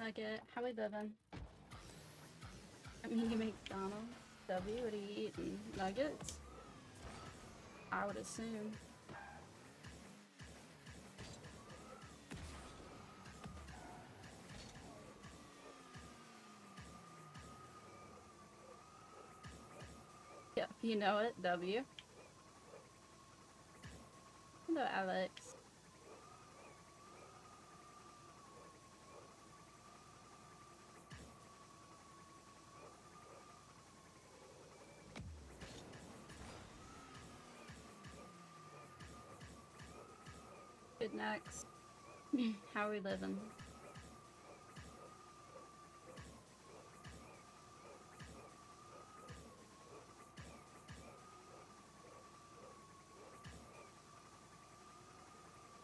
Nugget, how we living? I mean, you McDonald's. W, what are you eating? Nuggets? I would assume. Yep, you know it. W. Hello, Alex. Good next. How are we living?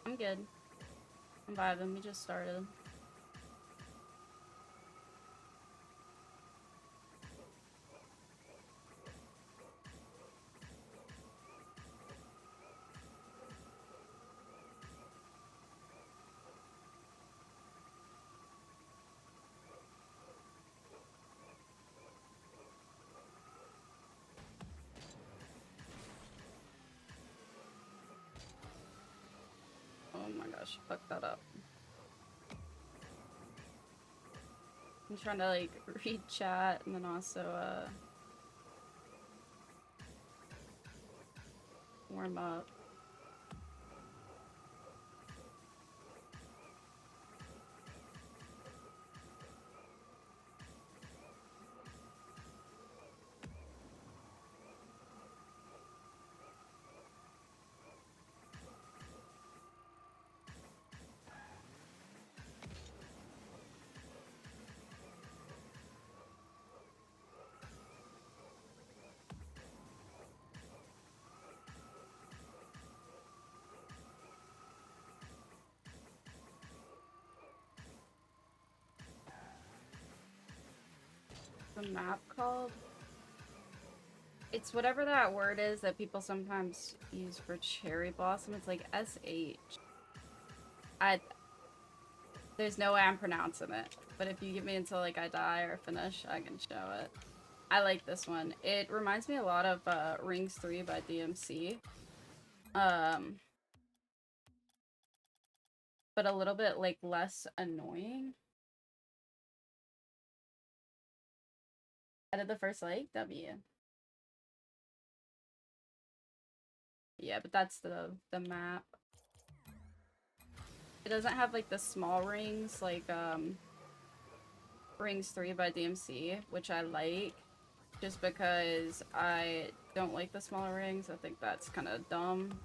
I'm good. I'm vibing. We just started. Oh my gosh, fuck that up. I'm trying to like read chat and then also warm up. The map called? It's whatever that word is that people sometimes use for cherry blossom. It's like SH. There's no way I'm pronouncing it. But if you give me until like I die or finish, I can show it. I like this one. It reminds me a lot of Rings 3 by DMC. But a little bit like less annoying. I did the first like W. Yeah, but that's the map. It doesn't have like the small rings like Rings 3 by DMC, which I like just because I don't like the smaller rings. I think that's kind of dumb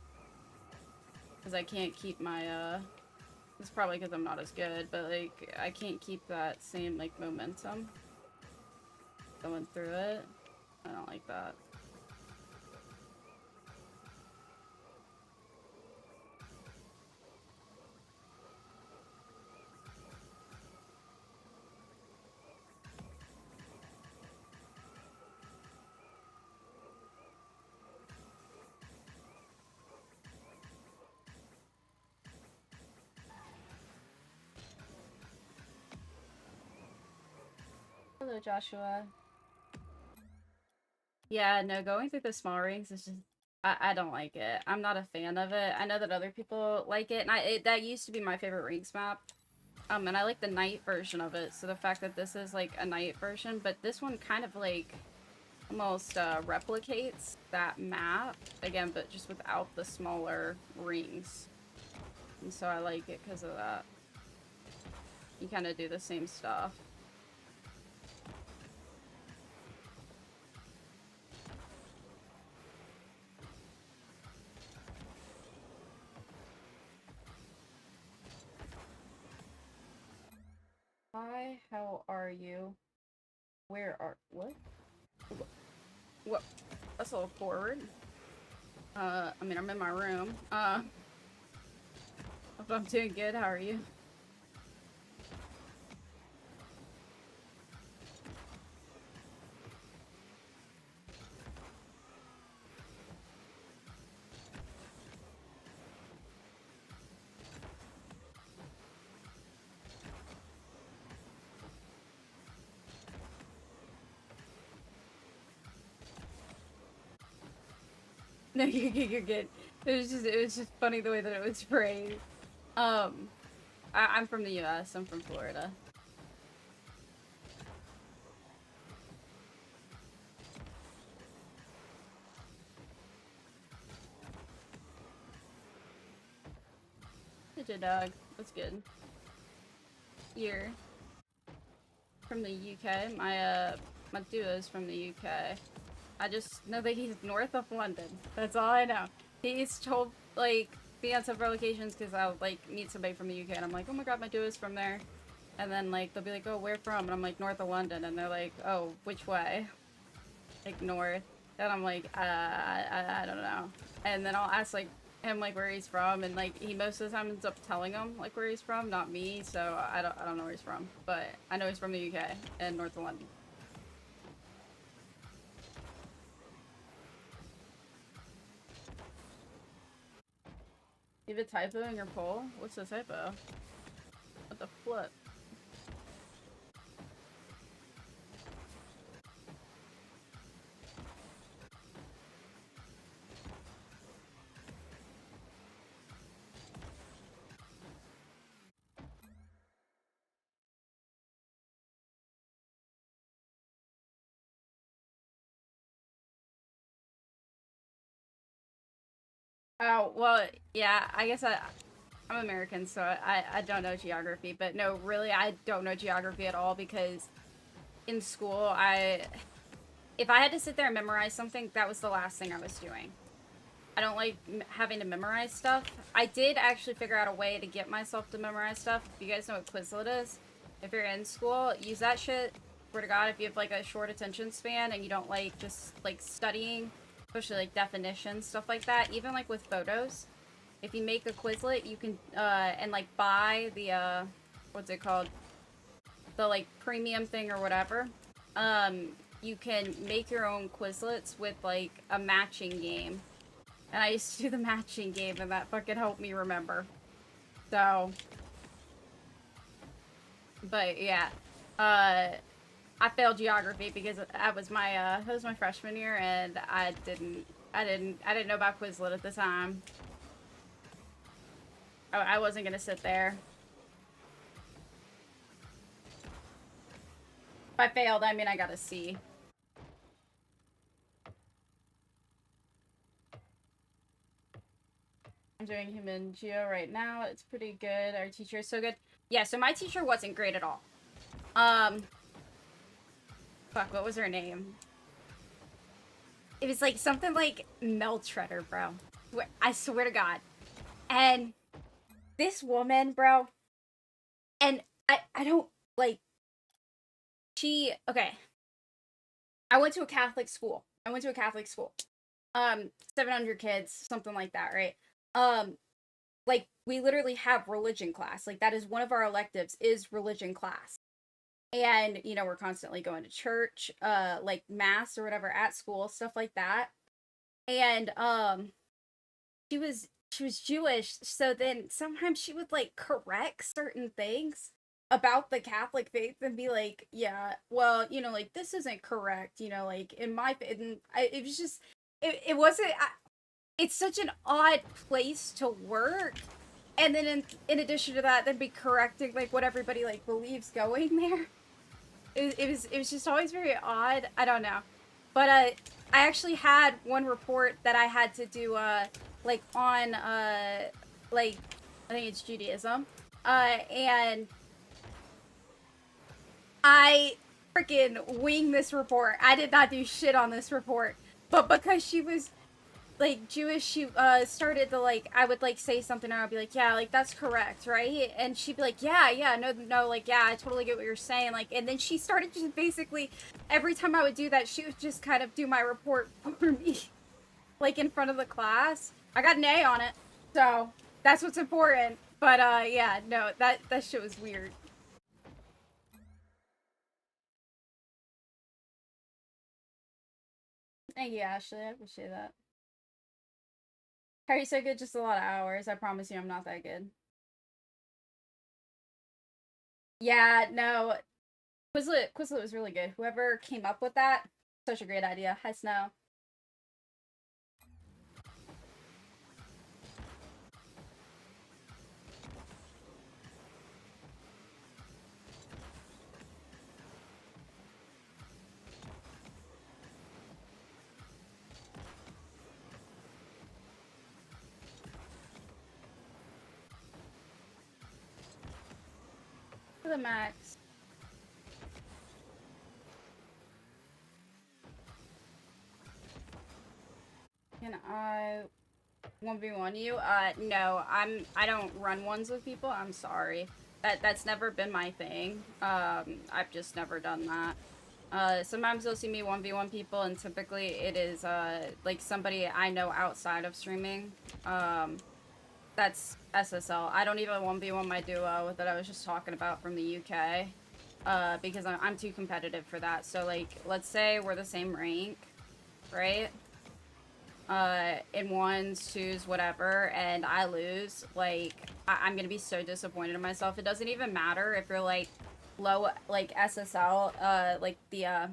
because I can't keep my it's probably because I'm not as good, but like I can't keep that same like momentum going through it. I don't like that. Hello, Joshua. Yeah, no, going through the small rings is just I don't like it. I'm not a fan of it. I know that other people like it, and that used to be my favorite rings map. And I like the night version of it, so the fact that this is like a night version, but this one kind of like almost replicates that map again, but just without the smaller rings. And so I like it because of that. You kind of do the same stuff. Hi, how are you? Where are what? What? That's a little forward. I mean, I'm in my room. Hope I'm doing good. How are you? No, you're good. It was just funny the way that it was phrased. I'm from the U.S. I'm from Florida. It's a dog. That's good. You're from the UK. My duo's from the UK. I just know that he's north of London. That's all I know. He's told, like, be on several occasions because I'll, like, meet somebody from the UK and I'm like, oh my god, my duo's from there. And then, like, they'll be like, oh, where from? And I'm like, north of London. And they're like, oh, which way? Like, north. And I'm like, I don't know. And then I'll ask, like, him, like, where he's from. And, like, he most of the time ends up telling him, like, where he's from. Not me, so I don't know where he's from. But I know he's from the UK and north of London. You have a typo in your poll? What's the typo? What the flip? Oh, well, yeah, I guess I'm American, so I don't know geography. But no, really, I don't know geography at all because in school, if I had to sit there and memorize something, that was the last thing I was doing. I don't like having to memorize stuff. I did actually figure out a way to get myself to memorize stuff. If you guys know what Quizlet is, if you're in school, use that shit. Swear to God, if you have like a short attention span and you don't like just like studying, especially like definitions, stuff like that, even like with photos, if you make a Quizlet, you can, and like buy the, what's it called? The like premium thing or whatever. You can make your own Quizlets with like a matching game. And I used to do the matching game, and that fucking helped me remember. So, but yeah, I failed geography because that was my freshman year, and I didn't know about Quizlet at the time. I wasn't gonna sit there. If I failed, I mean I got a C. I'm doing human geo right now. It's pretty good. Our teacher is so good. Yeah, so my teacher wasn't great at all. Fuck, what was her name? It was like something like Mel Treader, bro. I swear to God. And this woman, bro, and I don't like okay. I went to a Catholic school. 700 kids, something like that, right? Like we literally have religion class. Like that is one of our electives is religion class. And you know, we're constantly going to church, like mass or whatever at school, stuff like that. And she was Jewish, so then sometimes she would like correct certain things about the Catholic faith and be like, yeah, well, you know, like this isn't correct, you know, like in my faith. And it was just, it wasn't. It's such an odd place to work, and then in addition to that, then be correcting like what everybody like believes going there. It was just always very odd. I don't know, but I actually had one report that I had to do like on like I think it's Judaism, and I freaking winged this report. I did not do shit on this report, but because she was like Jewish, she started to like I would like say something and I'd be like, yeah, like that's correct, right? And she'd be like, yeah, no, like yeah, I totally get what you're saying, like, and then she started just basically every time I would do that, she would just kind of do my report for me, like in front of the class. I got an A on it, so that's what's important. But yeah, no, that shit was weird. Thank you, Ashley. I appreciate that. Harry's so good, just a lot of hours. I promise you, I'm not that good. Yeah, no, Quizlet was really good. Whoever came up with that, such a great idea. Hi, Snow. the max. Can I 1v1 you? No, I don't run ones with people. I'm sorry. That's never been my thing. I've just never done that. Sometimes you'll see me 1v1 people, and typically it is, like somebody I know outside of streaming. That's SSL. I don't even 1v1 my duo that I was just talking about from the UK. Because I'm too competitive for that. So, like, let's say we're the same rank, right? In ones, twos, whatever, and I lose, like, I'm gonna be so disappointed in myself. It doesn't even matter if you're, like, low, like, SSL, like, the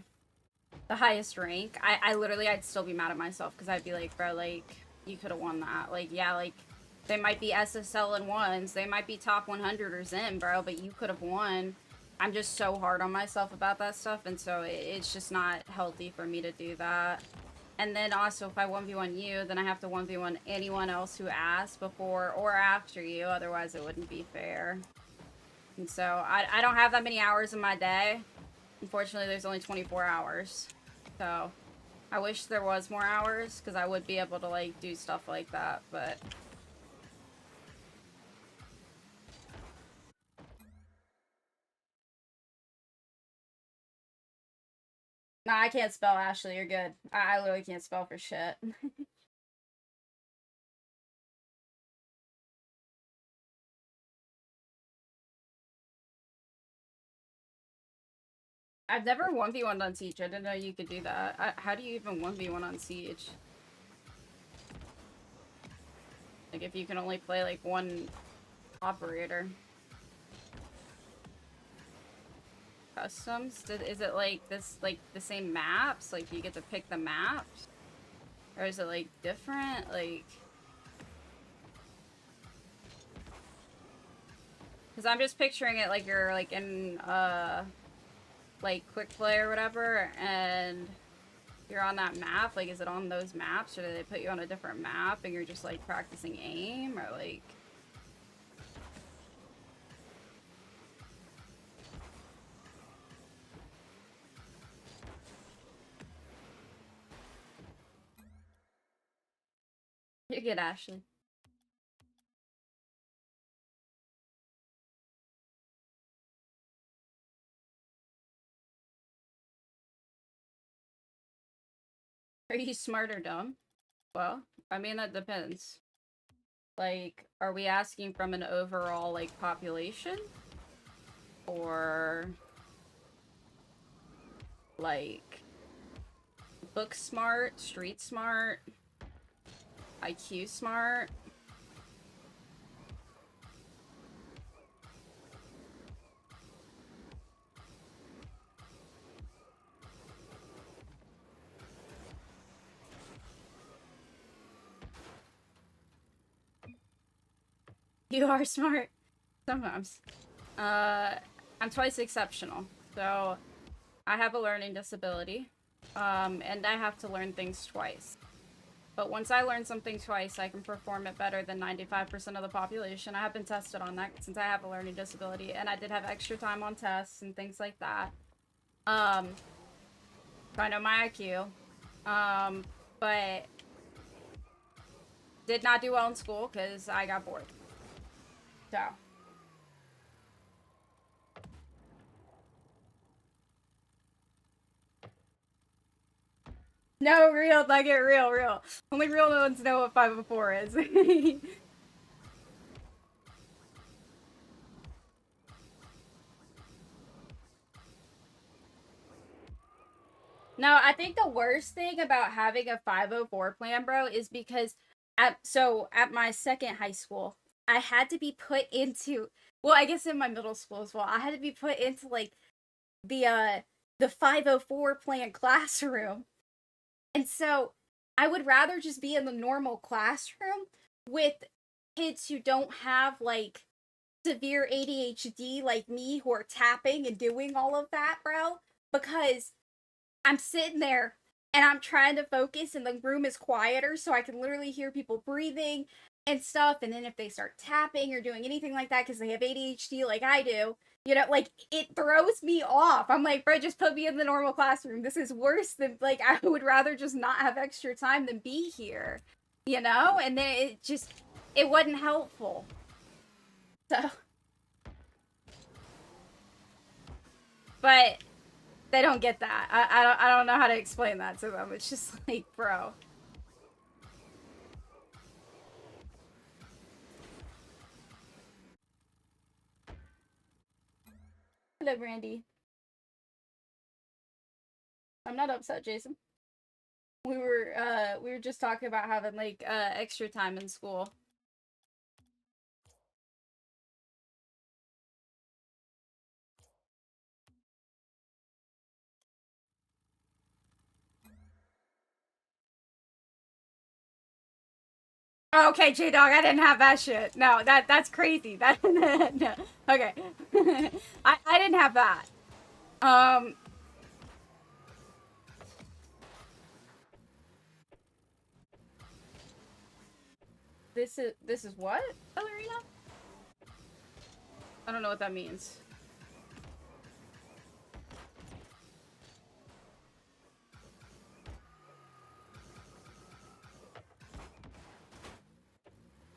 highest rank. I literally, I'd still be mad at myself, because I'd be like, bro, like, you could have won that. Like, yeah, like, they might be SSL in ones, they might be top 100ers in, bro, but you could have won. I'm just so hard on myself about that stuff, and so it's just not healthy for me to do that. And then also, if I 1v1 you, then I have to 1v1 anyone else who asked before or after you, otherwise it wouldn't be fair. And so, I don't have that many hours in my day. Unfortunately, there's only 24 hours. So, I wish there was more hours, because I would be able to, like, do stuff like that, but... Nah, I can't spell, Ashley, you're good. I literally can't spell for shit. I've never 1v1 on Siege. I didn't know you could do that. How do you even 1v1 on Siege? Like, if you can only play, like, one operator. Customs? Is it, like, this, like, the same maps? Like, you get to pick the maps? Or is it, like, different? Like... Because I'm just picturing it like you're, like, in, like, quick play or whatever, and you're on that map. Like, is it on those maps, or do they put you on a different map and you're just, like, practicing aim, or, like... You're good, Ashley. Are you smart or dumb? Well, I mean, that depends. Like, are we asking from an overall, like, population? Or... like... book smart, street smart, IQ smart? You are smart. Sometimes. I'm twice exceptional. So, I have a learning disability. And I have to learn things twice. But once I learn something twice, I can perform it better than 95% of the population. I have been tested on that since I have a learning disability, and I did have extra time on tests and things like that. So I know my IQ. But did not do well in school because I got bored. So. No, real, like it real. Only real ones know what 504 is. No, I think the worst thing about having a 504 plan, bro, is because at my second high school, I had to be put into, well, I guess in my middle school as well, I had to be put into like the 504 plan classroom. And so I would rather just be in the normal classroom with kids who don't have like severe ADHD like me, who are tapping and doing all of that, bro, because I'm sitting there and I'm trying to focus and the room is quieter so I can literally hear people breathing and stuff. And then if they start tapping or doing anything like that because they have ADHD like I do, You know, like, it throws me off. I'm like, bro, just put me in the normal classroom. This is worse than, like, I would rather just not have extra time than be here. You know? And then it wasn't helpful. So. But they don't get that. I don't know how to explain that to them. It's just like, bro. Hello, Brandy. I'm not upset, Jason. We were just talking about having like extra time in school. Oh, okay, J Dog, I didn't have that shit. No, that's crazy. That no. Okay. I didn't have that. This is what? Ballerina? I don't know what that means.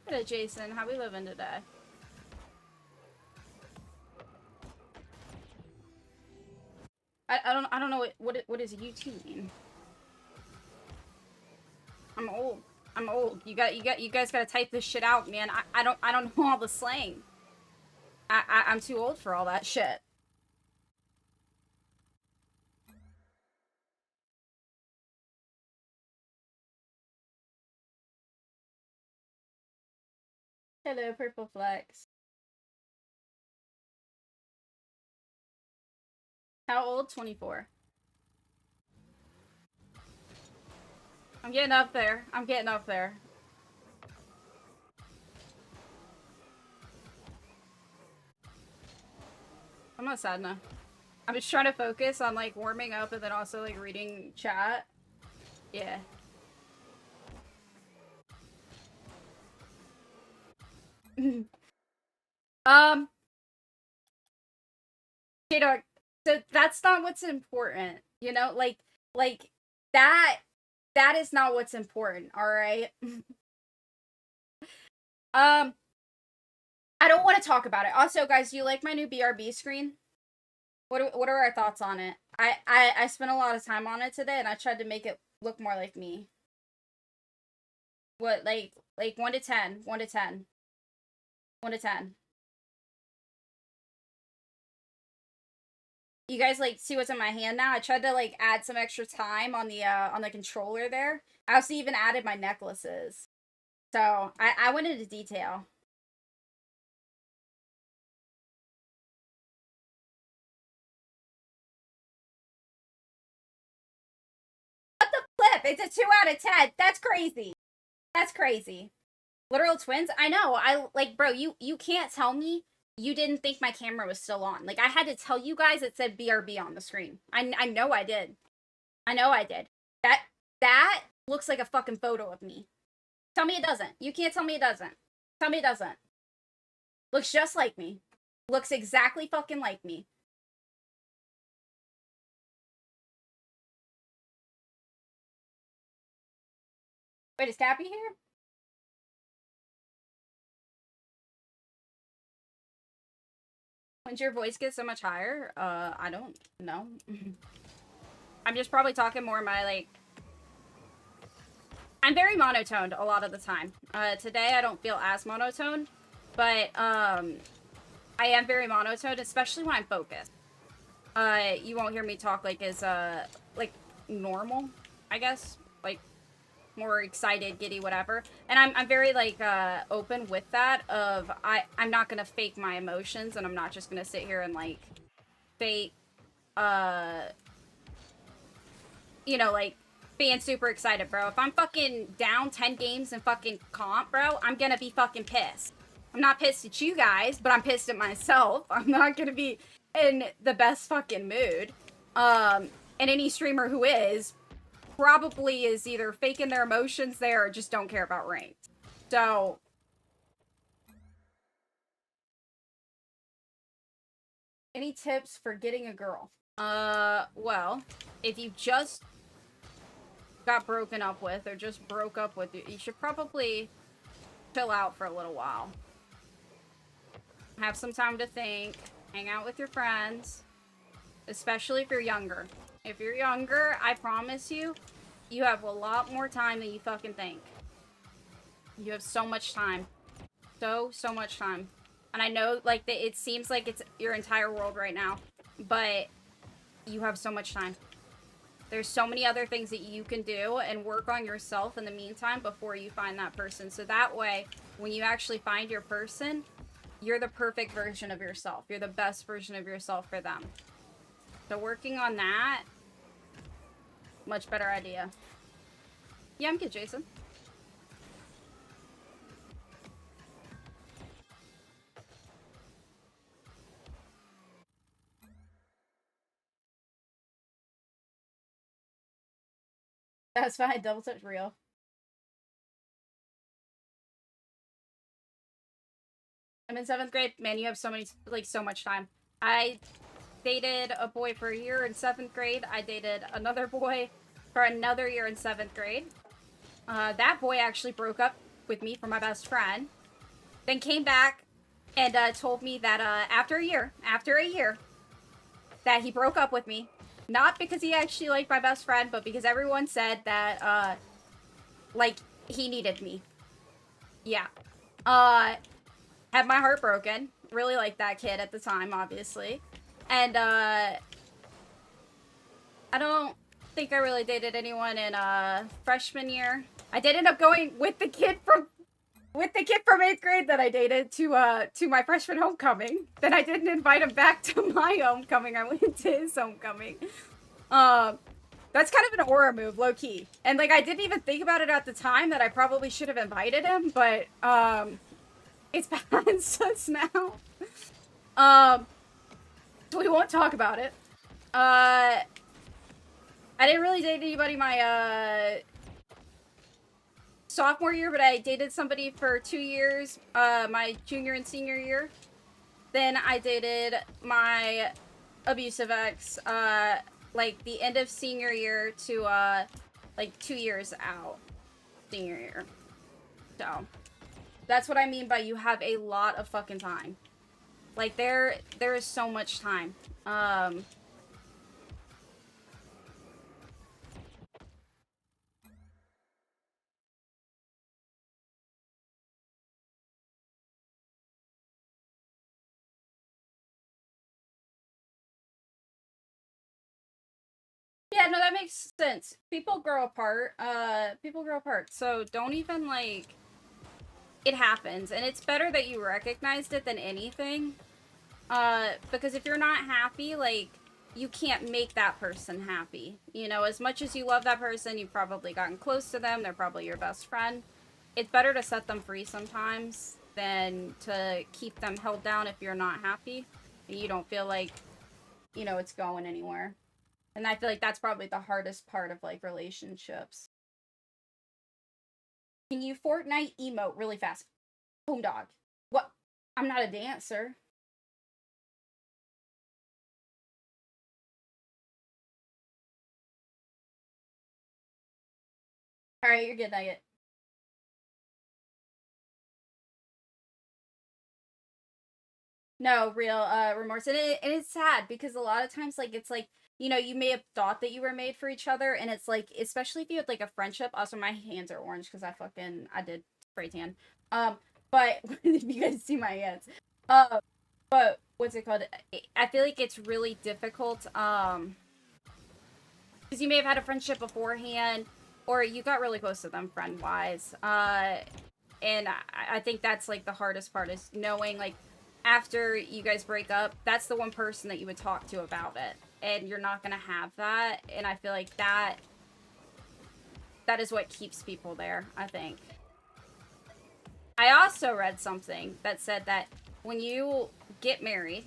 Hello, Jason. How we living today? I don't know what does UT mean? I'm old. I'm old. You guys gotta type this shit out, man. I don't know all the slang. I'm too old for all that shit. Hello, Purple Flex. How old? 24. I'm getting up there. I'm getting up there. I'm not sad enough. I'm just trying to focus on like warming up and then also like reading chat. Yeah. um. J-Dog, so that's not what's important, you know? Like that is not what's important, all right? I don't want to talk about it. Also, guys, do you like my new BRB screen? What are our thoughts on it? I spent a lot of time on it today, and I tried to make it look more like me. What, like 1 to 10, 1 to 10, 1 to 10. You guys like see what's in my hand now? I tried to like add some extra time on the controller there. I also even added my necklaces. So I went into detail. What the flip? It's a 2 out of 10. That's crazy. That's crazy. Literal twins? I know. I like, bro, you can't tell me you didn't think my camera was still on. Like, I had to tell you guys it said BRB on the screen. I know I did. I know I did. That looks like a fucking photo of me. Tell me it doesn't. You can't tell me it doesn't. Tell me it doesn't. Looks just like me. Looks exactly fucking like me. Wait, is Cappy here? When's your voice get so much higher? I don't know. I'm just probably talking more my, like... I'm very monotoned a lot of the time. Today I don't feel as monotone, but, I am very monotone, especially when I'm focused. You won't hear me talk, like, as, like, normal, I guess. Like, more excited, giddy, whatever. And I'm very, like, open with that of, I'm not gonna fake my emotions, and I'm not just gonna sit here and, like, fake, you know, like, being super excited, bro. If I'm fucking down 10 games in fucking comp, bro, I'm gonna be fucking pissed. I'm not pissed at you guys, but I'm pissed at myself. I'm not gonna be in the best fucking mood. And any streamer who is probably is either faking their emotions there or just don't care about ranked. So Any tips for getting a girl? Well, if you just got broken up with or just broke up with, you should probably chill out for a little while. Have some time to think, hang out with your friends, especially if you're younger. If you're younger, I promise you, you have a lot more time than you fucking think. You have so much time. So much time. And I know, like, it seems like it's your entire world right now, but you have so much time. There's so many other things that you can do and work on yourself in the meantime before you find that person. So that way, when you actually find your person, you're the perfect version of yourself. You're the best version of yourself for them. So working on that, much better idea. Yeah, I'm good, Jason. That's fine. Double touch real. I'm in 7th grade. Man, you have so many, like, so much time. I dated a boy for a year in 7th grade. I dated another boy for another year in 7th grade. That boy actually broke up with me for my best friend. Then came back and told me that after a year, that he broke up with me. Not because he actually liked my best friend, but because everyone said that, like, he needed me. Yeah. Had my heart broken. Really liked that kid at the time, obviously. And, I don't think I really dated anyone in, freshman year. I did end up going with the kid from 8th grade that I dated to my freshman homecoming. Then I didn't invite him back to my homecoming. I went to his homecoming. That's kind of an aura move, low key. And like, I didn't even think about it at the time that I probably should have invited him, but it's past us now. So we won't talk about it. I didn't really date anybody my sophomore year, but I dated somebody for 2 years, my junior and senior year. Then I dated my abusive ex, like the end of senior year to, like 2 years out, senior year. So, that's what I mean by you have a lot of fucking time. Like, there is so much time. Yeah, no, that makes sense. People grow apart. People grow apart. So don't even, like, it happens. And it's better that you recognized it than anything. Because if you're not happy, like, you can't make that person happy. You know, as much as you love that person, you've probably gotten close to them. They're probably your best friend. It's better to set them free sometimes than to keep them held down if you're not happy. And you don't feel like, you know, it's going anywhere. And I feel like that's probably the hardest part of, like, relationships. Can you Fortnite emote really fast? Home dog. What? I'm not a dancer. Alright, you're good, Nugget. No, real remorse. And it's sad because a lot of times, like, it's like, you know, you may have thought that you were made for each other, and it's like, especially if you had like a friendship. Also, my hands are orange because I did spray tan. But if you guys see my hands. But what's it called? I feel like it's really difficult, because you may have had a friendship beforehand, or you got really close to them friend wise. And I think that's like the hardest part is knowing, like, after you guys break up, that's the one person that you would talk to about it, and you're not gonna have that. And I feel like that is what keeps people there, I think. I also read something that said that when you get married,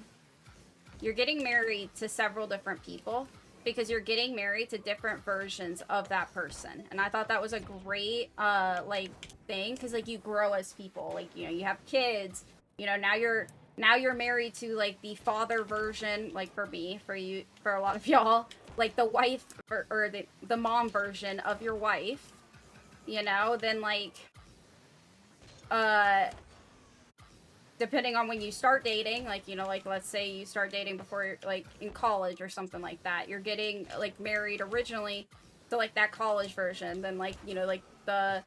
you're getting married to several different people because you're getting married to different versions of that person. And I thought that was a great like thing, because like you grow as people. Like, you know, you have kids, you know, now you're now you're married to, like, the father version, like, for me, for you, for a lot of y'all, like, the wife, or the mom version of your wife, you know, then, like, depending on when you start dating, like, you know, like, let's say you start dating before you're, like, in college or something like that, you're getting, like, married originally to, like, that college version, then, like, you know, like, the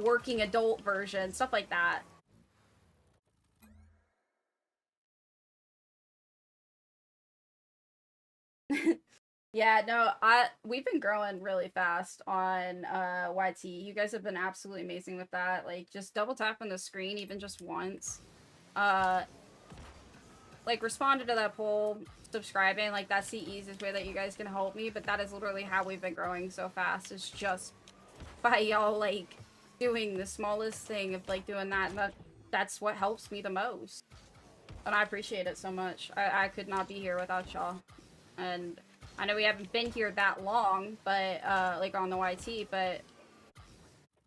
working adult version, stuff like that. Yeah, no, we've been growing really fast on YT. You guys have been absolutely amazing with that. Like, just double tap on the screen even just once. Uh like, responded to that poll, subscribing, like, that's the easiest way that you guys can help me, but that is literally how we've been growing so fast, is just by y'all, like, doing the smallest thing of, like, doing that, and that's what helps me the most. And I appreciate it so much. I could not be here without y'all. And I know we haven't been here that long, but, like, on the YT, but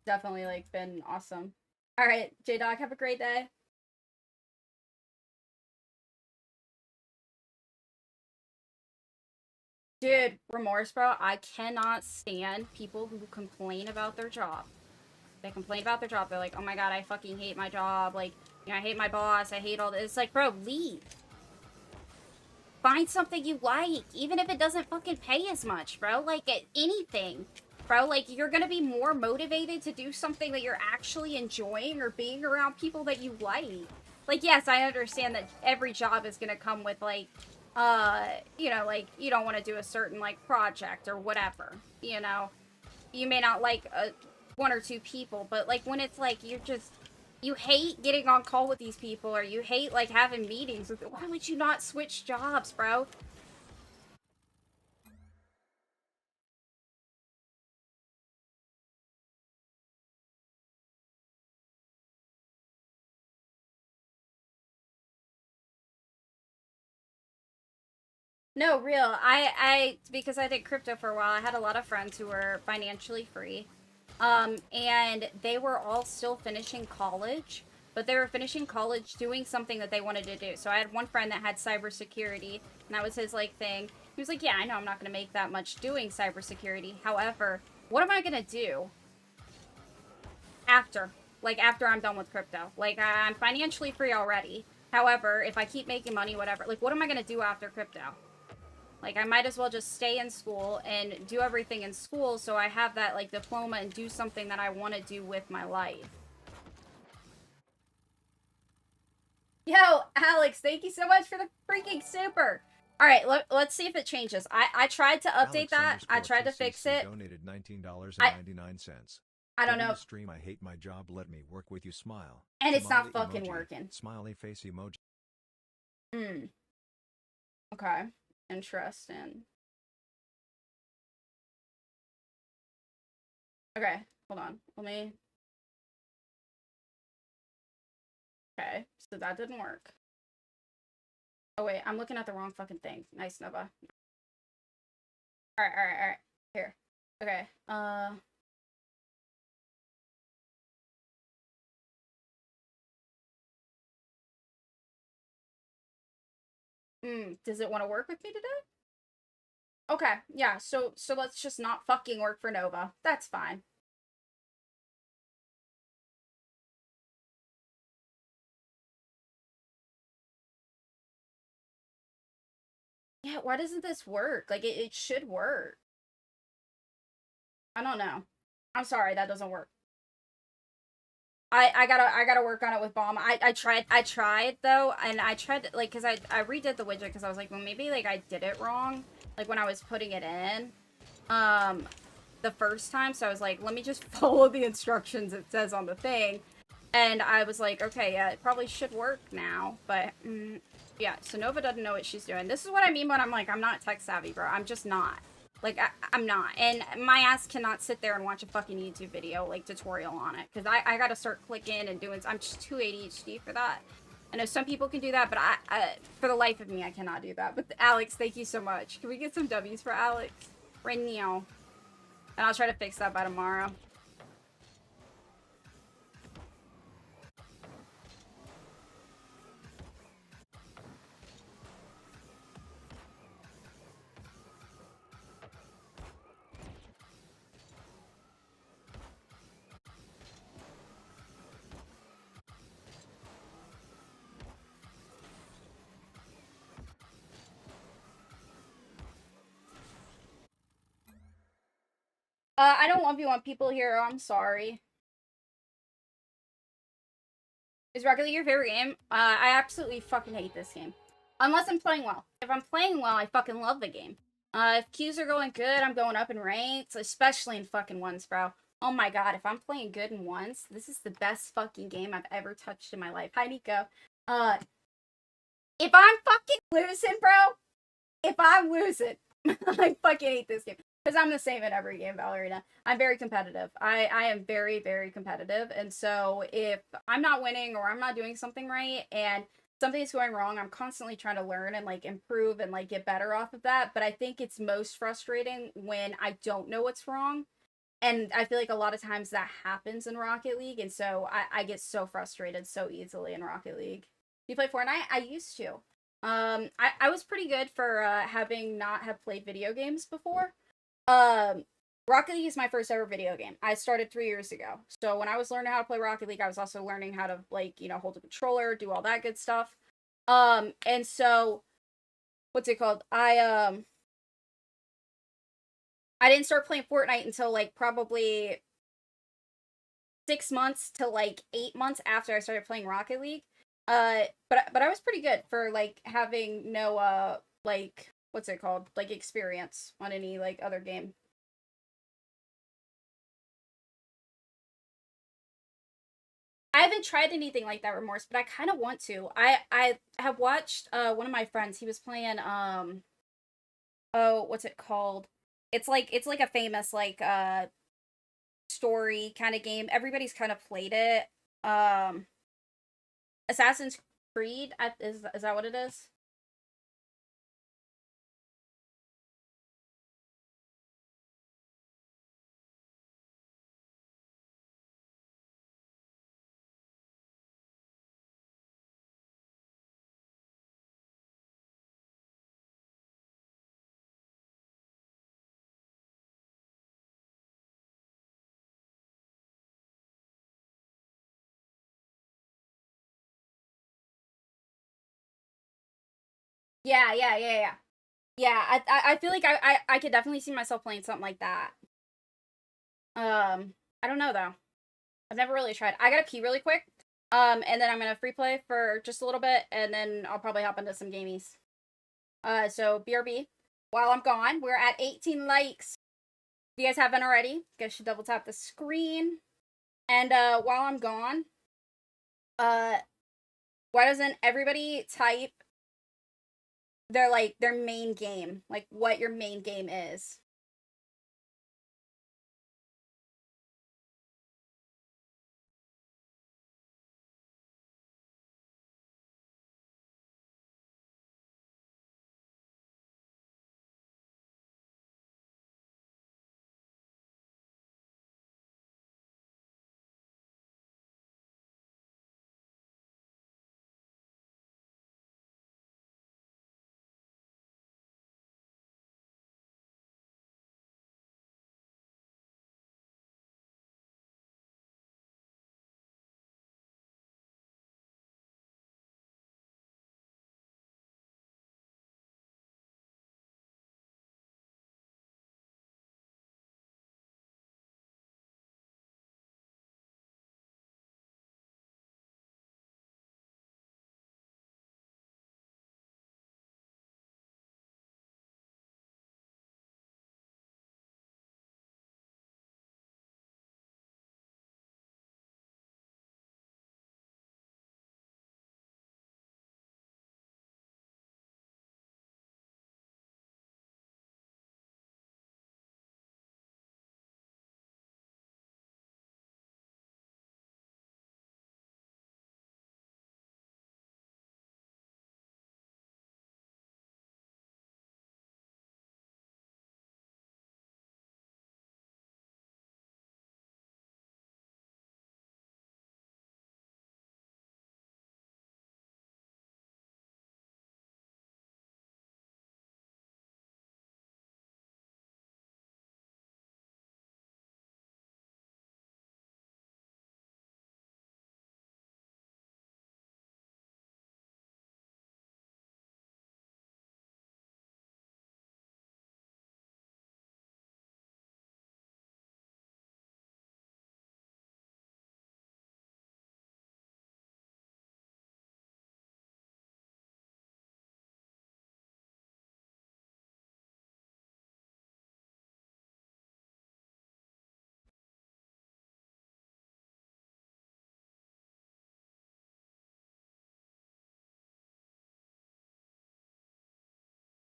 definitely, like, been awesome. Alright, J-Dog, have a great day. Dude, remorse, bro. I cannot stand people who complain about their job. They complain about their job. They're like, oh my god, I fucking hate my job. Like, you know, I hate my boss. I hate all this. It's like, bro, leave. Find something you like, even if it doesn't fucking pay as much, bro. Like, anything. Bro, like, you're gonna be more motivated to do something that you're actually enjoying or being around people that you like. Like, yes, I understand that every job is gonna come with, like, you know, like, you don't want to do a certain, like, project or whatever, you know? You may not like one or two people, but, like, when it's, like, you hate getting on call with these people, or you hate, like, having meetings with, why would you not switch jobs, bro? No, real. Because I did crypto for a while, I had a lot of friends who were financially free. And they were all still finishing college, but they were finishing college doing something that they wanted to do. So I had one friend that had cybersecurity, and that was his, like, thing. He was like, yeah, I know I'm not going to make that much doing cybersecurity. However, what am I going to do after? Like, after I'm done with crypto? Like, I'm financially free already. However, if I keep making money, whatever, like, what am I going to do after crypto? Like, I might as well just stay in school and do everything in school so I have that, like, diploma and do something that I want to do with my life. Yo, Alex, thank you so much for the freaking super. All right, let's see if it changes. I tried to update that. I tried to fix it. Donated $19.99. I don't know. Stream, I hate my job. Let me work with you. Smile. And it's not Smiley fucking emoji. working. Smiley face emoji. Hmm. Okay. Interesting. Okay, hold on. Let me... Okay, so that didn't work. Oh wait, I'm looking at the wrong fucking thing. Nice, Nova. Alright. Here. Okay, does it want to work with me today? Okay, yeah, so let's just not fucking work for Nova. That's fine. Yeah, why doesn't this work? Like, it should work. I don't know. I'm sorry, that doesn't work. I gotta work on it with Bomb. I tried though, and I tried, like, because I redid the widget because I was like, well, maybe, like, I did it wrong, like, when I was putting it in, the first time, so I was like, let me just follow the instructions it says on the thing, and I was like, okay, yeah, it probably should work now, but, yeah, so Nova doesn't know what she's doing. This is what I mean when I'm like, I'm not tech savvy, bro. I'm just not. Like, I'm not. And my ass cannot sit there and watch a fucking YouTube video, like, tutorial on it. Because I gotta start clicking and doing... I'm just too ADHD for that. I know some people can do that, but for the life of me, I cannot do that. But Alex, thank you so much. Can we get some W's for Alex? Right now. And I'll try to fix that by tomorrow. I don't 1v1 people here. I'm sorry. Is Rocket League your favorite game? I absolutely fucking hate this game. Unless I'm playing well. If I'm playing well, I fucking love the game. If queues are going good, I'm going up in ranks, especially in fucking ones, bro. Oh my god, if I'm playing good in ones, this is the best fucking game I've ever touched in my life. Hi, Nico. Uh, if I'm fucking losing, bro, if I'm losing, I fucking hate this game. Because I'm the same in every game, Ballerina. I'm very competitive. I am very, very competitive. And so if I'm not winning or I'm not doing something right and something's going wrong, I'm constantly trying to learn and like improve and like get better off of that. But I think it's most frustrating when I don't know what's wrong. And I feel like a lot of times that happens in Rocket League. And so I get so frustrated so easily in Rocket League. You play Fortnite? I used to. I was pretty good for having not have played video games before. Um, Rocket League is my first ever video game. I started 3 years ago. So when I was learning how to play Rocket League, I was also learning how to like, hold a controller, do all that good stuff. And so what's it called? I didn't start playing Fortnite until like probably 6 months to like 8 months after I started playing Rocket League. But I was pretty good for like having no like what's it called, like experience on any like other game. I haven't tried anything like that, Remorse, but I kind of want to. I have watched one of my friends. He was playing oh, what's it called? It's like a famous like story kind of game. Everybody's kind of played it. Um, Assassin's Creed is that what it is? Yeah, yeah, yeah, yeah. Yeah, I feel like I could definitely see myself playing something like that. I don't know though. I've never really tried. I gotta pee really quick. And then I'm gonna free play for just a little bit, and then I'll probably hop into some gamies. So BRB. While I'm gone, we're at 18 likes. If you guys haven't already, you guys should double tap the screen. And while I'm gone, uh, why doesn't everybody type their main game, like what your main game is?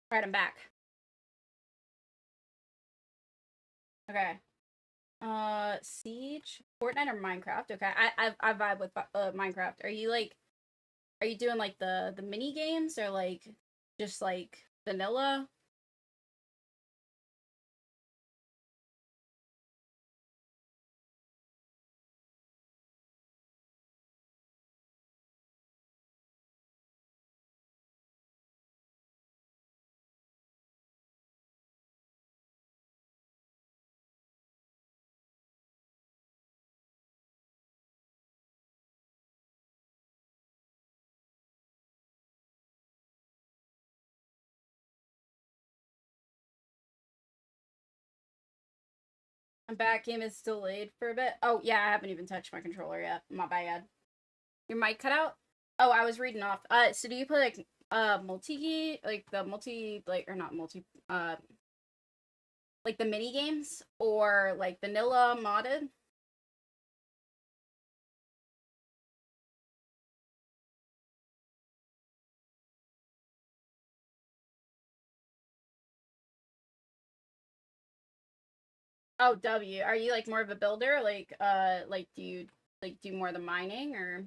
Alright, I'm back. Okay. Siege, Fortnite, or Minecraft? Okay, I vibe with Minecraft. Are you doing like the mini games or like just like vanilla? I'm back. Game is delayed for a bit. Oh yeah, I haven't even touched my controller yet. My bad. Your mic cut out? Oh, I was reading off. So do you play like multi, like the multi, like, or not multi, like the mini games, or like vanilla modded? Oh, W. Are you like more of a builder? Like do you like do more of the mining, or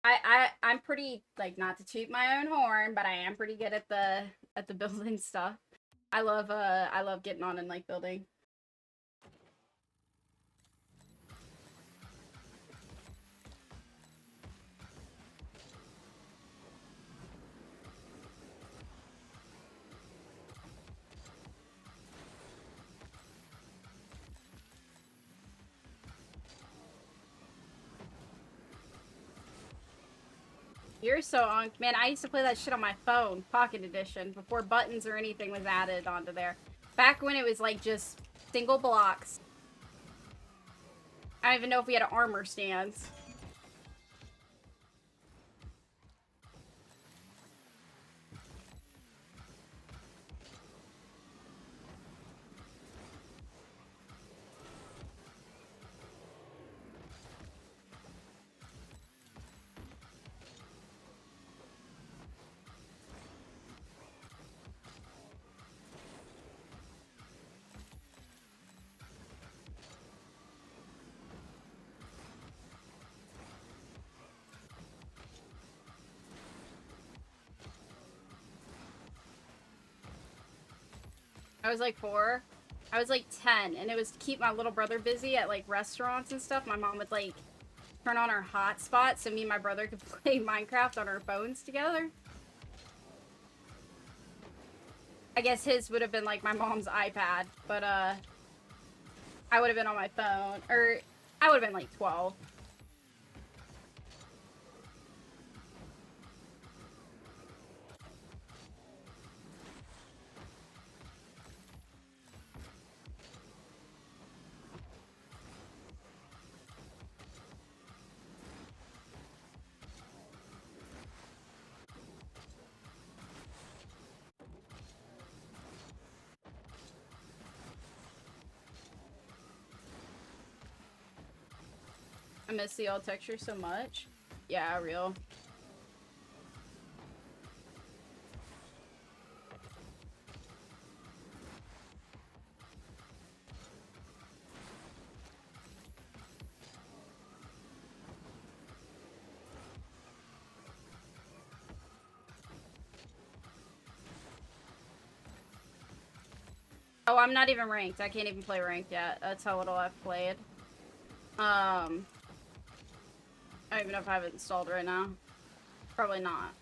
I'm pretty, like, not to toot my own horn, but I am pretty good at the building stuff. I love getting on and like building. You're so on, man. I used to play that shit on my phone, Pocket Edition, before buttons or anything was added onto there. Back when it was like just single blocks. I don't even know if we had armor stands. I was like 4. I was like 10, and it was to keep my little brother busy at like restaurants and stuff. My mom would like turn on our hotspot so me and my brother could play Minecraft on our phones together. I guess his would have been like my mom's iPad, but I would have been on my phone, or I would have been like 12. I miss the old texture so much. Yeah, real. Oh, I'm not even ranked. I can't even play ranked yet. That's how little I've played. I don't even know if I have it installed right now. Probably not.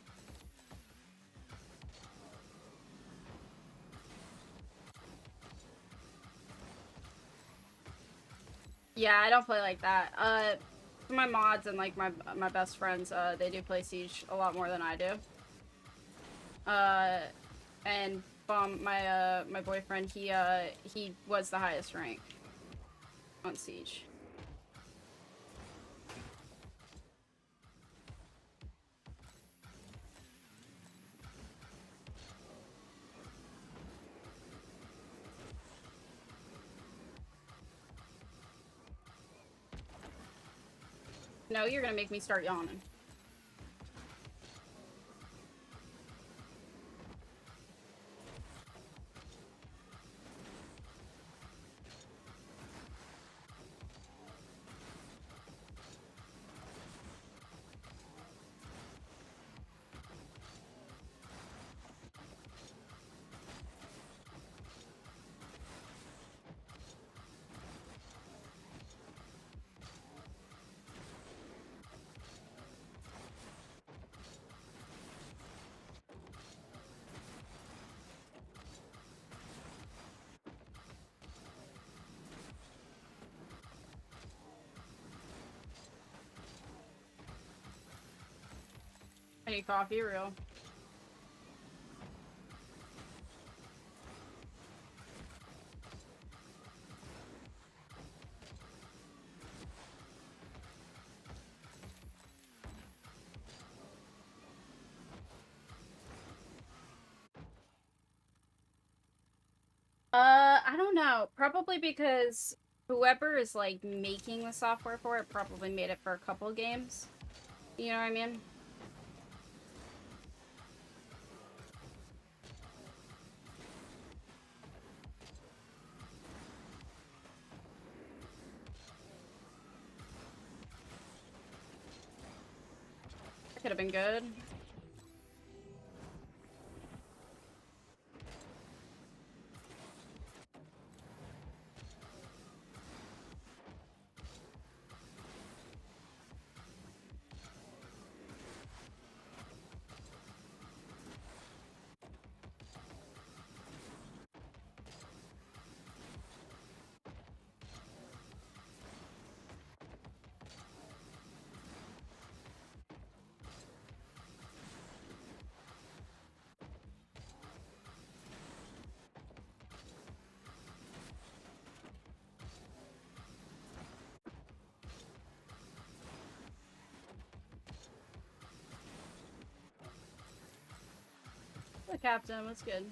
Yeah, I don't play like that. My mods and like my best friends, they do play Siege a lot more than I do. And my boyfriend, he was the highest rank on Siege. No, you're gonna make me start yawning. I need coffee, real. I don't know. Probably because whoever is like making the software for it probably made it for a couple games. You know what I mean? That could have been good. The captain was good.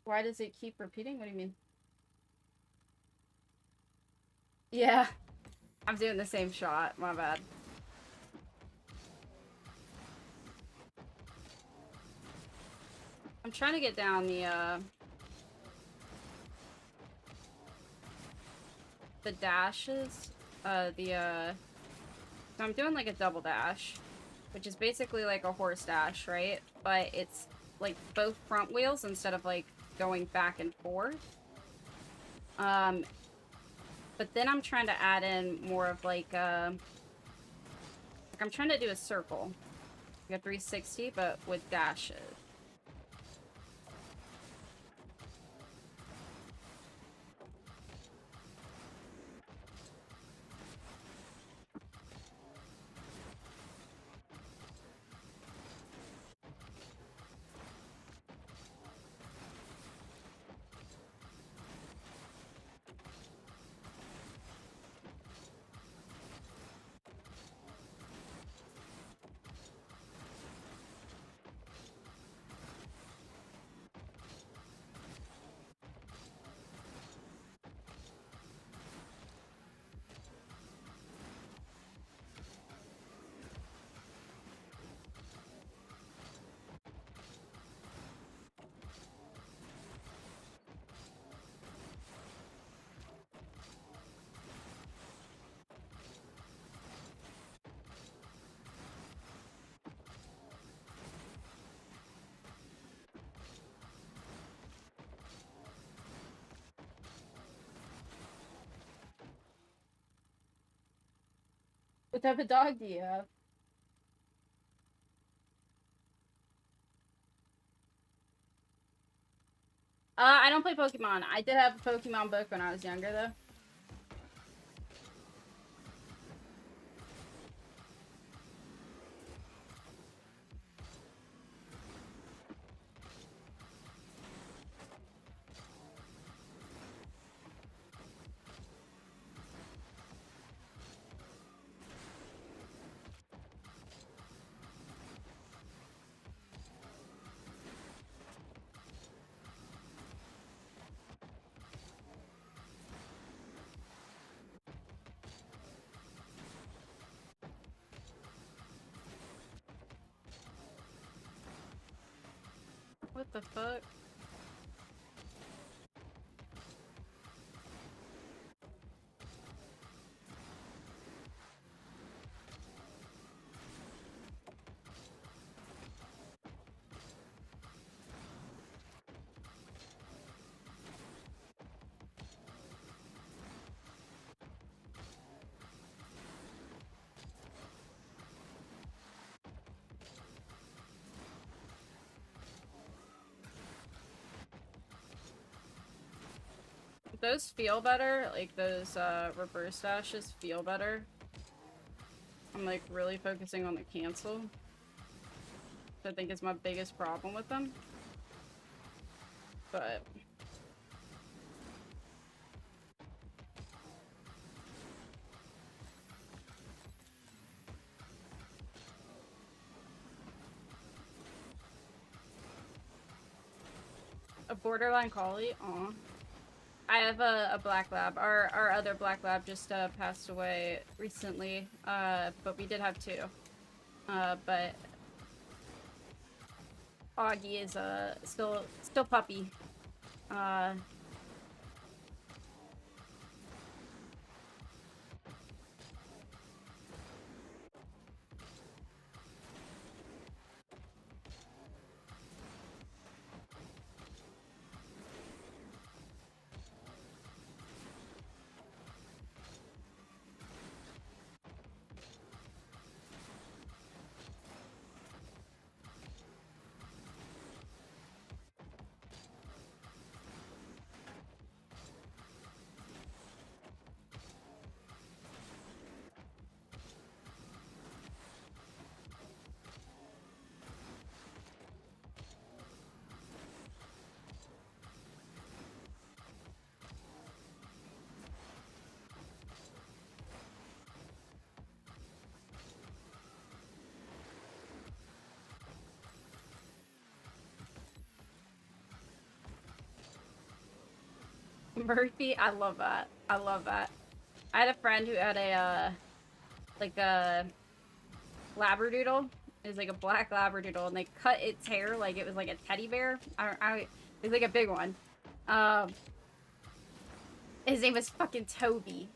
Why does it keep repeating? What do you mean? Yeah. I'm doing the same shot. My bad. I'm trying to get down the dashes. So I'm doing like a double dash, which is basically like a horse dash, right? But it's like both front wheels instead of like going back and forth. But then I'm trying to add in more of like I'm trying to do a circle, like a 360, but with dashes. What type of dog do you have? I don't play Pokemon. I did have a Pokemon book when I was younger, though. What the fuck? Those feel better, like those reverse dashes feel better. I'm like really focusing on the cancel, which I think is my biggest problem with them. But a borderline collie, aw. I have a black lab. Our other black lab just passed away recently, but we did have two. But Augie is still puppy. Murphy, I love that. I love that. I had a friend who had a like a labradoodle. It was like a black labradoodle, and they cut its hair like it was like a teddy bear. It was like a big one. His name was fucking Toby.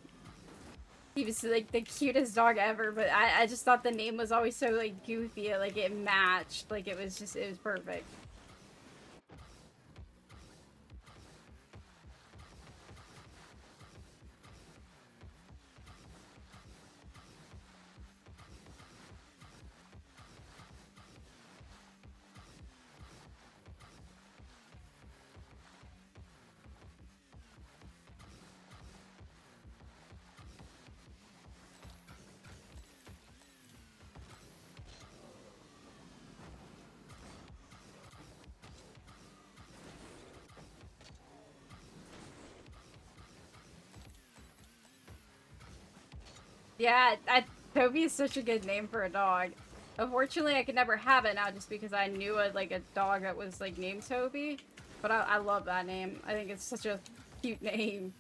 He was like the cutest dog ever, but I just thought the name was always so like goofy, like it matched, like it was perfect. Yeah, Toby is such a good name for a dog. Unfortunately, I could never have it now just because I knew like a dog that was like named Toby. But I love that name. I think it's such a cute name.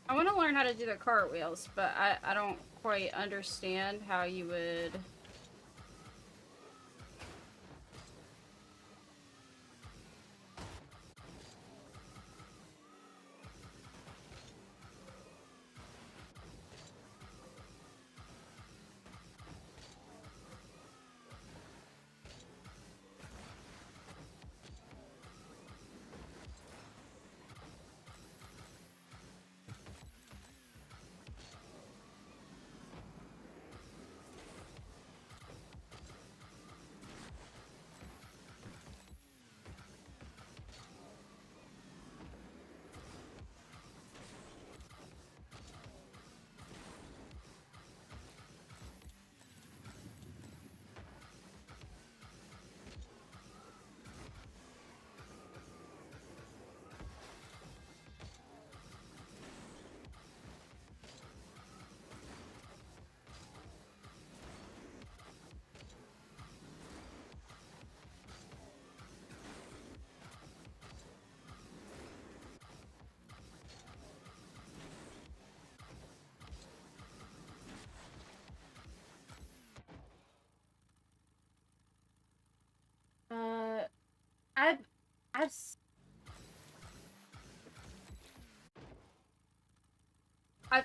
I want to learn how to do the cartwheels, but I don't quite understand how you would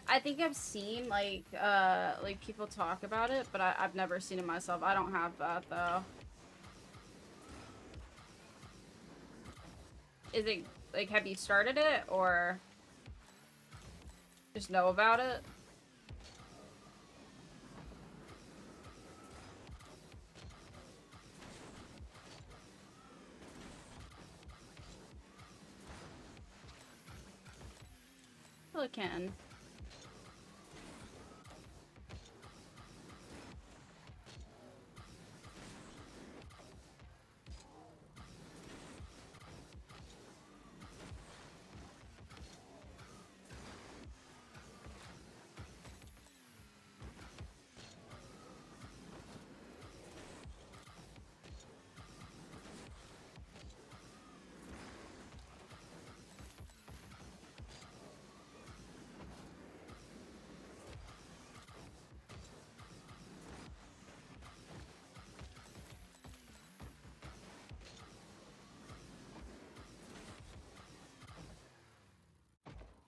I think I've seen like people talk about it, but I've never seen it myself. I don't have that though. Is it like, have you started it or just know about it? Well, it can.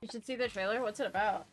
You should see the trailer. What's it about?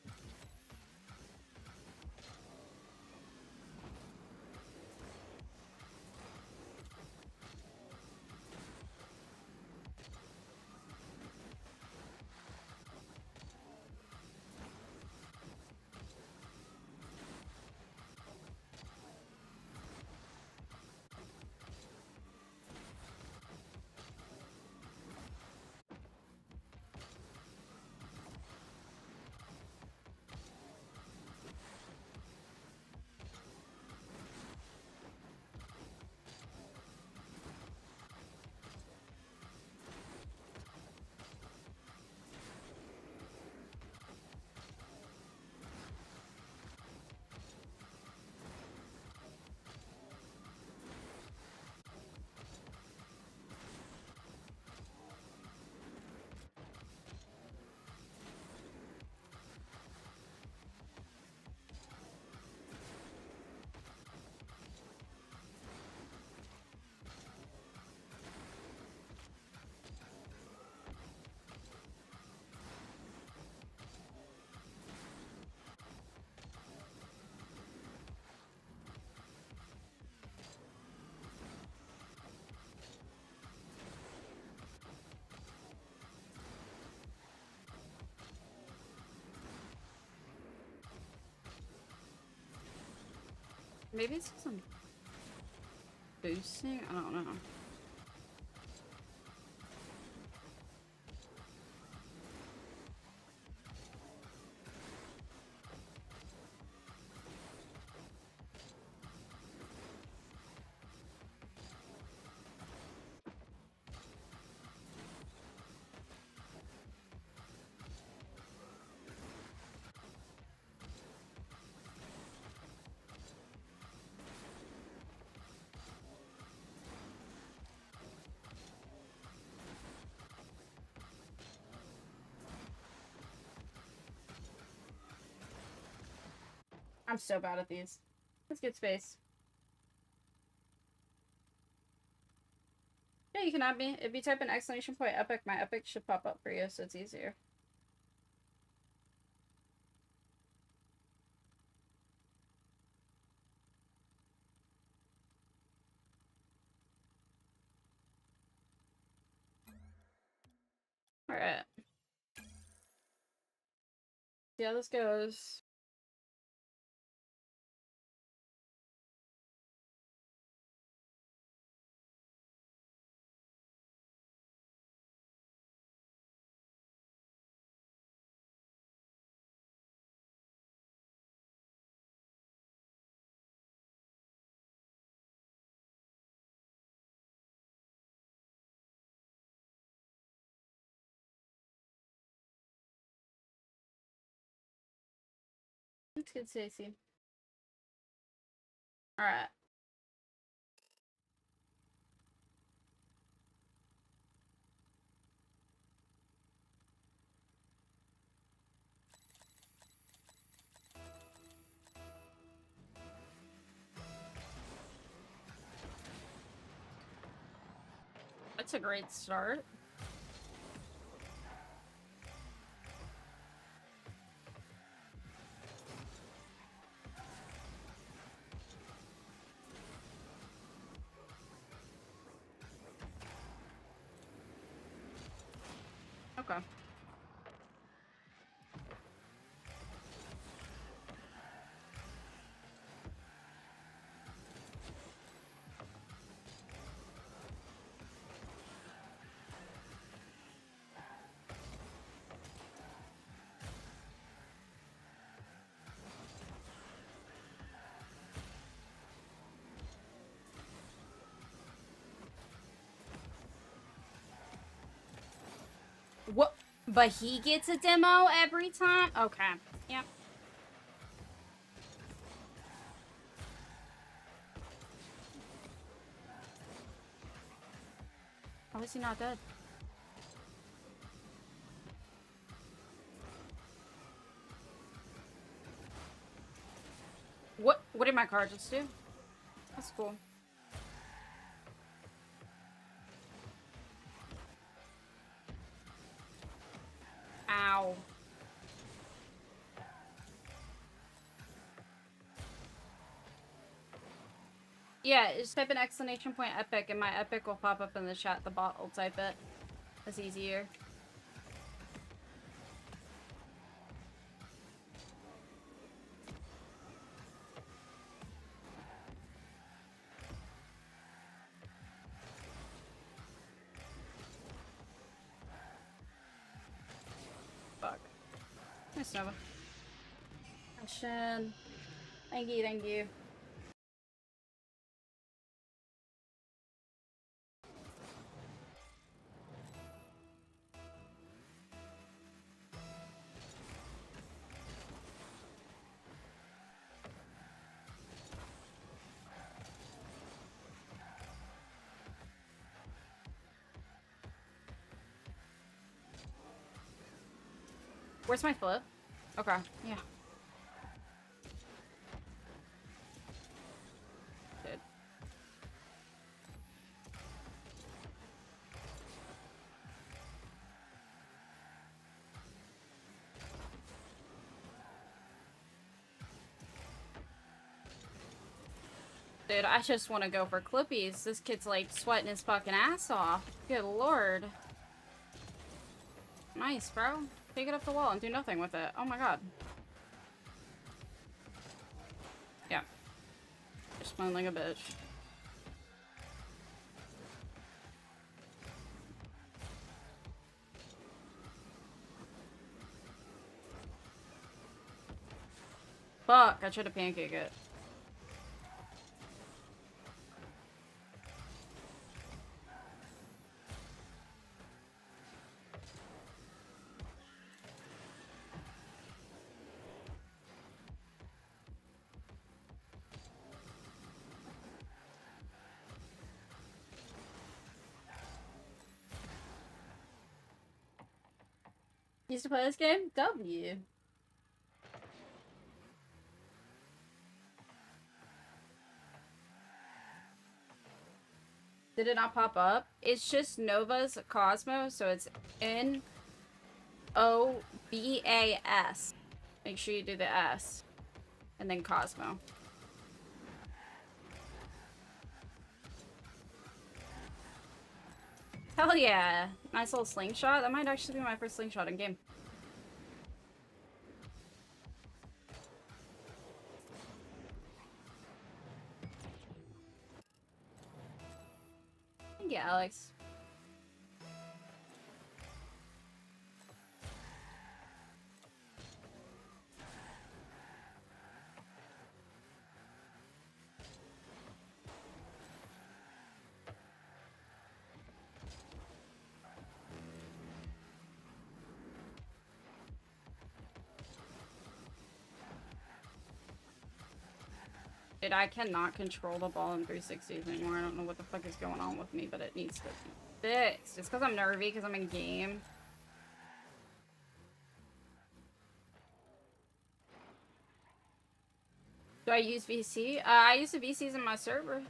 Maybe it's some boosting? I don't know. I'm so bad at these. Let's get space. Yeah, you can add me. If you type in exclamation point epic, my epic should pop up for you, so it's easier. Alright. See how this goes. Looks good, Stacy. Alright. That's a great start. Okay. What? But he gets a demo every time? Okay. Yep. How is he not dead? What did my card just do? That's cool. Ow. Yeah, just type an exclamation point epic and my epic will pop up in the chat. The bot will type it. That's easier. Fuck. Nice, Nova. Question. Thank you, thank you. Where's my flip? Okay, yeah. Good. Dude, I just want to go for clippies. This kid's like sweating his fucking ass off. Good lord. Nice, bro. Take it up the wall and do nothing with it. Oh my god. Yeah. Just smiling like a bitch. Fuck, I tried to pancake it. Used to play this game? W. Did it not pop up? It's just Nova's Cosmo, so it's N-O-V-A-S. Make sure you do the S. And then Cosmo. Hell yeah. Nice little slingshot. That might actually be my first slingshot in game. Thank you, Alex. Dude, I cannot control the ball in 360s anymore. I don't know what the fuck is going on with me, but it needs to be fixed. It's because I'm nervy, because I'm in game. Do I use VC? I use the VCs in my server.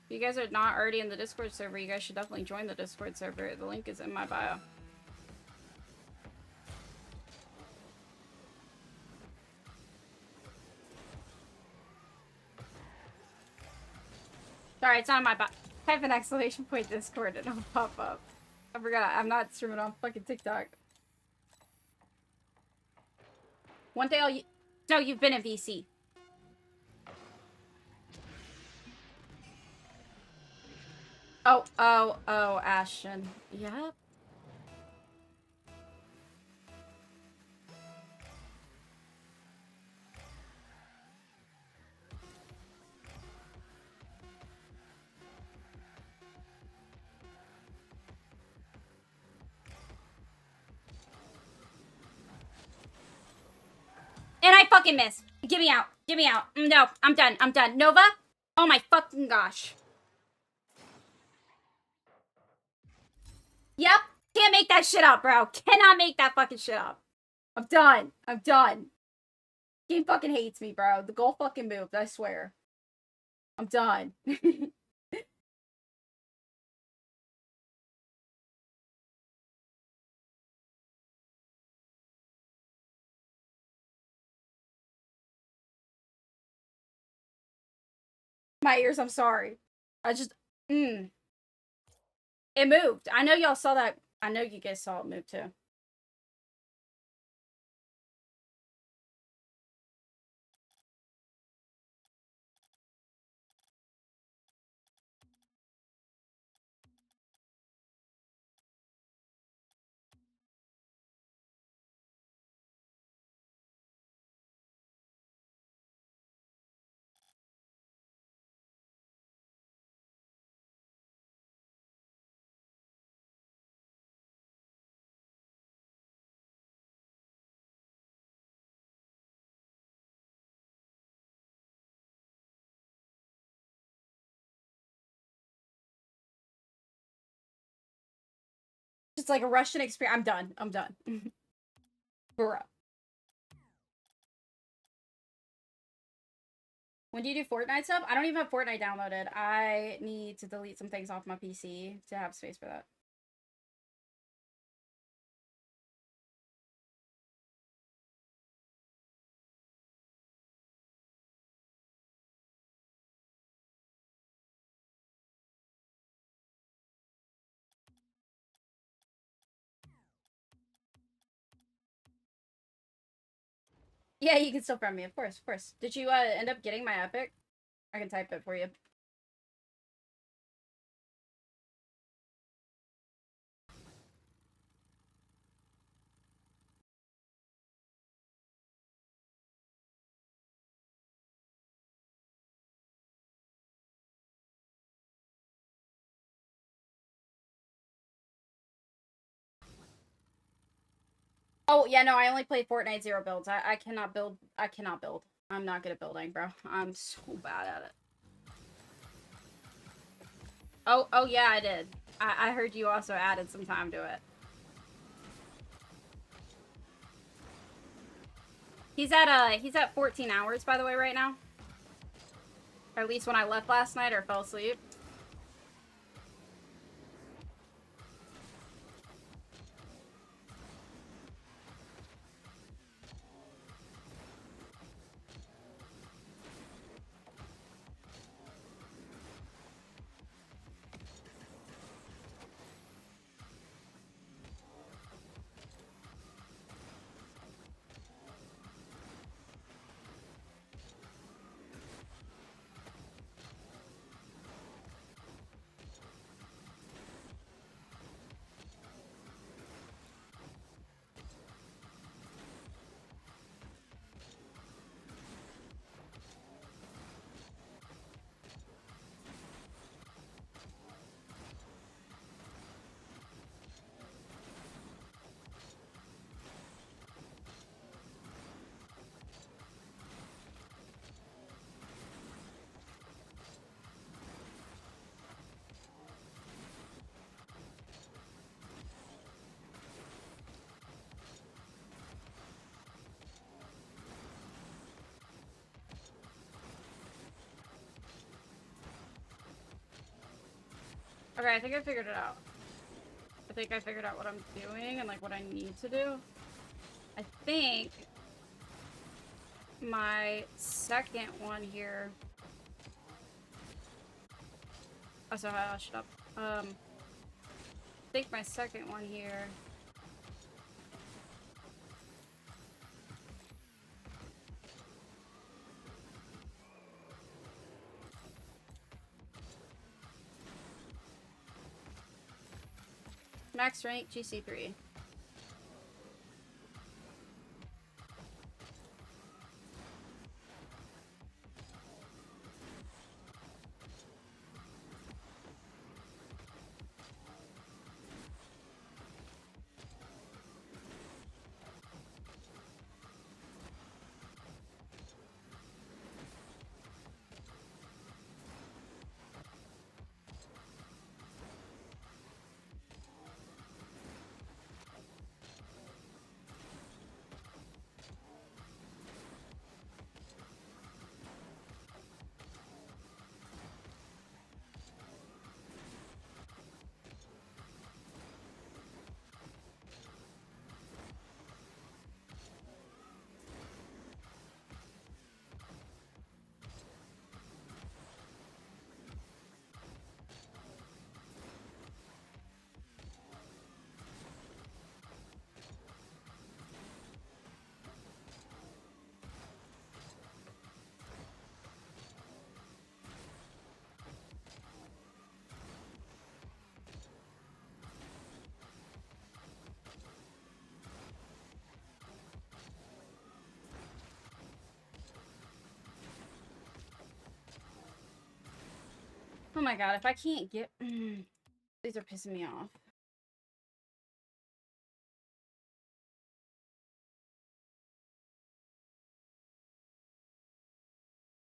If you guys are not already in the Discord server, you guys should definitely join the Discord server. The link is in my bio. Sorry, it's not in my bio. Type an exclamation point Discord and it'll pop up. I forgot. I'm not streaming on fucking TikTok. One day I'll... No, you've been in VC. Oh, Ashton. Yep. And I fucking missed. Get me out. Get me out. No, I'm done. I'm done. Nova? Oh my fucking gosh. Yep. Can't make that shit up, bro. Cannot make that fucking shit up. I'm done. I'm done. Game fucking hates me, bro. The goal fucking moved, I swear. I'm done. My ears, I'm sorry. I just... It moved. I know y'all saw that. I know you guys saw it move, too. Just like a Russian experience. I'm done. I'm done. Bruh. When do you do Fortnite stuff? I don't even have Fortnite downloaded. I need to delete some things off my PC to have space for that. Yeah, you can still friend me, of course, of course. Did you end up getting my epic? I can type it for you. Oh, yeah, no, I only play Fortnite 0 builds. I cannot build. I cannot build. I'm not good at building, bro. I'm so bad at it. Oh, yeah, I did. I heard you also added some time to it. He's at 14 hours, by the way, right now. Or at least when I left last night or fell asleep. Okay, I think I figured it out. I think I figured out what I'm doing and like what I need to do. I think my second one here. Oh, so shut up. think my second one here. Max rank GC3. Oh my god, if I can't get... These are pissing me off.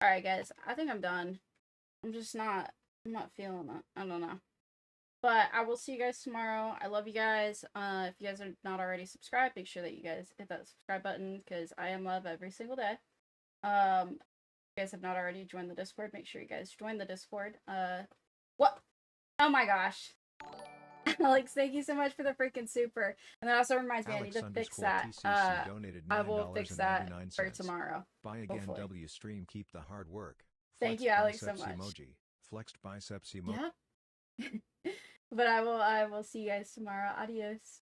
Alright guys, I think I'm done. I'm not feeling it. I don't know. But I will see you guys tomorrow. I love you guys. If you guys are not already subscribed, make sure that you guys hit that subscribe button because I am love every single day. If you guys have not already joined the Discord, make sure you guys join the Discord. What? Oh my gosh. Alex, thank you so much for the freaking super. And that also reminds me, I need to fix that. I will fix that for tomorrow. Buy again, hopefully. W stream. Keep the hard work. Thank Flexed you, Alex, so biceps much. Emoji. Flexed biceps emoji. Yep. But I will see you guys tomorrow. Adios.